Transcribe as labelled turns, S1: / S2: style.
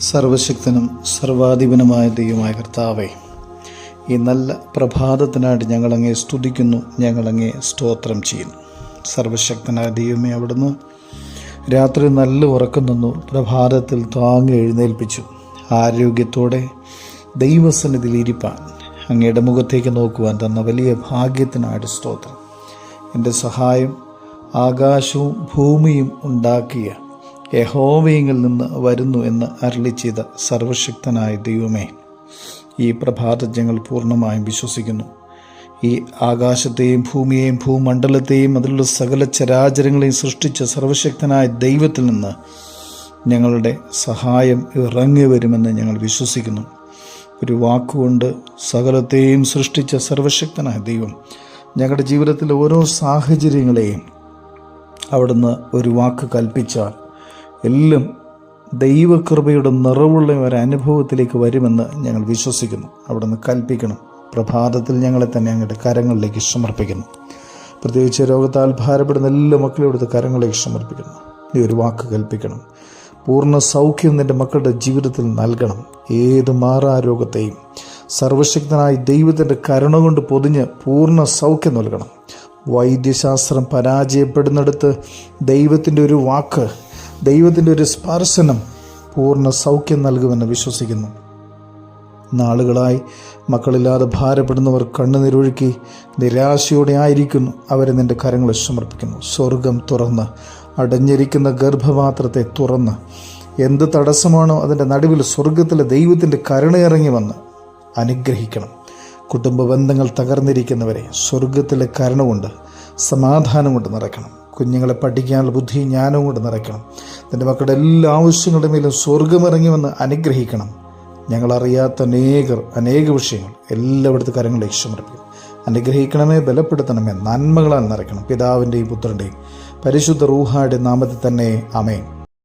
S1: സർവശക്തനും സർവാധിപനുമായ ദൈവമായ കർത്താവേ, ഈ നല്ല പ്രഭാതത്തിനായിട്ട് ഞങ്ങളങ്ങേ സ്തുതിക്കുന്നു, ഞങ്ങളങ്ങേ സ്തോത്രം ചെയ്യുന്നു. സർവശക്തനായ ദൈവമേ, അവിടുന്ന് രാത്രി നല്ല ഉറക്കം നിന്നു, പ്രഭാതത്തിൽ താങ്ങി എഴുന്നേൽപ്പിച്ചു. ആരോഗ്യത്തോടെ ദൈവസന്നിധിയിൽ ഇരിപ്പാൻ, അങ്ങയുടെ മുഖത്തേക്ക് നോക്കുവാൻ തന്ന വലിയ ഭാഗ്യത്തിനായിട്ട് സ്തോത്രം. എൻ്റെ സഹായം ആകാശവും ഭൂമിയും ഉണ്ടാക്കിയ യഹോവയിൽ നിന്ന് വരുന്നു എന്ന് അരുളി ചെയ്ത സർവശക്തനായ ദൈവമേ, ഈ പ്രഭാതം ഞങ്ങൾ പൂർണ്ണമായും വിശ്വസിക്കുന്നു. ഈ ആകാശത്തെയും ഭൂമിയെയും ഭൂമണ്ഡലത്തെയും അതിലുള്ള സകല ചരാചരങ്ങളെയും സൃഷ്ടിച്ച സർവശക്തനായ ദൈവത്തിൽ നിന്ന് ഞങ്ങളുടെ സഹായം ഇറങ്ങി വരുമെന്ന് ഞങ്ങൾ വിശ്വസിക്കുന്നു. ഒരു വാക്കുകൊണ്ട് സകലത്തെയും സൃഷ്ടിച്ച സർവശക്തനായ ദൈവം ഞങ്ങളുടെ ജീവിതത്തിലെ ഓരോ സാഹചര്യങ്ങളെയും അവിടുന്ന് ഒരു വാക്ക് കൽപ്പിച്ചാൽ എല്ലാം ദൈവകൃപയുടെ നിറവുള്ള ഒരനുഭവത്തിലേക്ക് വരുമെന്ന് ഞങ്ങൾ വിശ്വസിക്കുന്നു. അവിടുന്ന് കൽപ്പിക്കണം. പ്രഭാതത്തിൽ ഞങ്ങളെ തന്നെ അങ്ങയുടെ കരങ്ങളിലേക്ക് സമർപ്പിക്കുന്നു. പ്രത്യേകിച്ച് രോഗത്താൽ ഭാരപ്പെടുന്ന എല്ലാ മക്കളെയും അവിടുത്തെ കരങ്ങളിലേക്ക് സമർപ്പിക്കുന്നു. ഈ ഒരു വാക്ക് കൽപ്പിക്കണം. പൂർണ്ണ സൗഖ്യം നിൻ്റെ മക്കളുടെ ജീവിതത്തിൽ നൽകണം. ഏത് മാറാരോഗത്തെയും സർവശക്തനായ ദൈവത്തിൻ്റെ കരുണ കൊണ്ട് പൊതിഞ്ഞ് പൂർണ്ണ സൗഖ്യം നൽകണം. വൈദ്യശാസ്ത്രം പരാജയപ്പെടുന്നിടത്ത് ദൈവത്തിൻ്റെ ഒരു വാക്ക്, ദൈവത്തിൻ്റെ ഒരു സ്പർശനം പൂർണ്ണ സൗഖ്യം നൽകുമെന്ന് വിശ്വസിക്കുന്നു. നാളുകളായി മക്കളില്ലാതെ ഭാരപ്പെടുന്നവർ കണ്ണുനീരൊഴുക്കി നിരാശയോടെ ആയിരിക്കുന്നു. അവരെ നിൻ്റെ കരങ്ങളിൽ സമർപ്പിക്കുന്നു. സ്വർഗം തുറന്ന് അടഞ്ഞിരിക്കുന്ന ഗർഭപാത്രത്തെ തുറന്ന് എന്ത് തടസ്സമാണോ അതിൻ്റെ നടുവിൽ സ്വർഗത്തിലെ ദൈവത്തിൻ്റെ കരുണയിറങ്ങി വന്ന് അനുഗ്രഹിക്കണം. കുടുംബ ബന്ധങ്ങൾ തകർന്നിരിക്കുന്നവരെ സ്വർഗത്തിലെ കരുണ കൊണ്ട് സമാധാനം കൊണ്ട് നിറയ്ക്കണം. കുഞ്ഞുങ്ങളെ പഠിക്കാനുള്ള ബുദ്ധിയും ജ്ഞാനവും കൊണ്ട് നിറയ്ക്കണം. നിൻ്റെ മക്കളുടെ എല്ലാ ആവശ്യങ്ങളുടെ മേലും സ്വർഗമിറങ്ങി വന്ന് അനുഗ്രഹിക്കണം. ഞങ്ങളറിയാത്ത അനേക വിഷയങ്ങൾ എല്ലായിടത്തും കരങ്ങളിലേക്ക് സമർപ്പിക്കും. അനുഗ്രഹിക്കണമേ, ബലപ്പെടുത്തണമേ, നന്മകളാൽ നിറയ്ക്കണം. പിതാവിൻ്റെയും പുത്രൻ്റെയും പരിശുദ്ധ റൂഹായുടെ നാമത്തിൽ തന്നെ ആമേൻ.